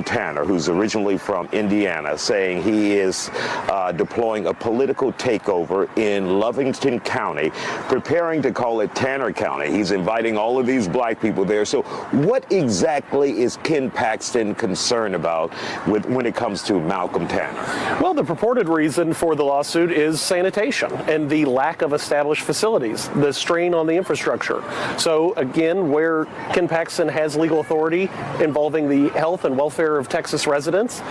Tanner, who's originally from Indiana, saying he is deploying a political takeover in Lovington County, preparing to call it Tanner County. He's inviting all of these black people there. So what exactly is Ken Paxton concerned about when it comes to Malcolm Tanner? Well, the purported reason for the lawsuit is sanitation and the lack of established facilities, the strain on the infrastructure. So again, where Ken Paxton has legal authority involving the health and welfare of Texas residents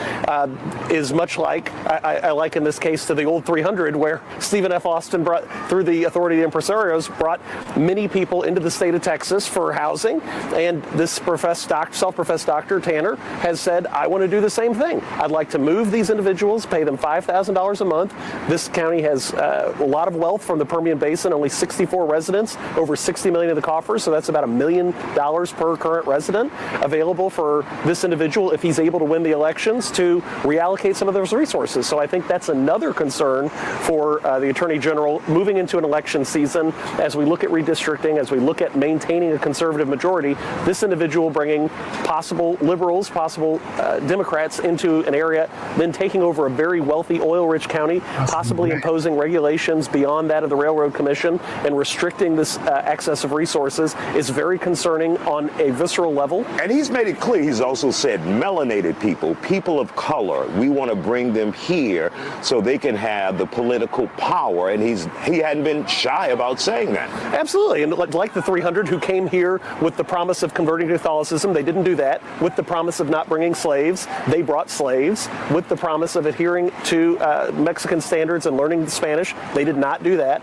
is much like, I liken this case to the old 300, where Stephen F. Austin brought, through the Authority of Impresarios, brought many people into the state of Texas for housing, and this self-professed doctor, Tanner, has said, I want to do the same thing. I'd like to move these individuals, pay them $5,000 a month. This county has a lot of wealth from the Permian Basin, only 64 residents, over $60 million in the coffers, so that's about $1 million per current resident available for this individual if he's able to win the elections to reallocate some of those resources. So I think that's another concern for the Attorney General moving into an election season. As we look at redistricting, as we look at maintaining a conservative majority, this individual bringing possible liberals, possible Democrats into an area, then taking over a very wealthy, oil-rich county, possibly imposing regulations beyond that of the Railroad Commission and restricting this access of resources is very concerning on a visceral level. And he's made it clear, he's also said melanated people, people of color, we want to bring them here so they can have the political power, and he hadn't been shy about saying that. Absolutely, and like the 300 who came here with the promise of converting to Catholicism, they didn't do that. With the promise of not bringing slaves, they brought slaves. With the promise of adhering to Mexican standards and learning Spanish, they did not do that.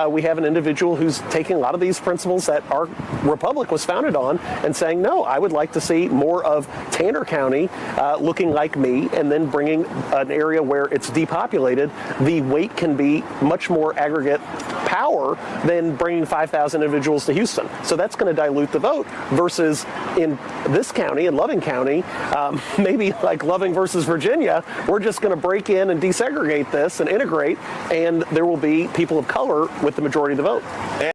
We have an individual who's taking a lot of these principles that our republic was founded on and saying, no, I would like to see more of Tanner County looking like me, and then bringing an area where it's depopulated. The weight can be much more aggregate power than bringing 5,000 individuals to Houston. So that's going to dilute the vote, versus in this county, in Loving County, maybe like Loving versus Virginia, we're just going to break in and desegregate this and integrate, and there will be people of color with the majority of the vote.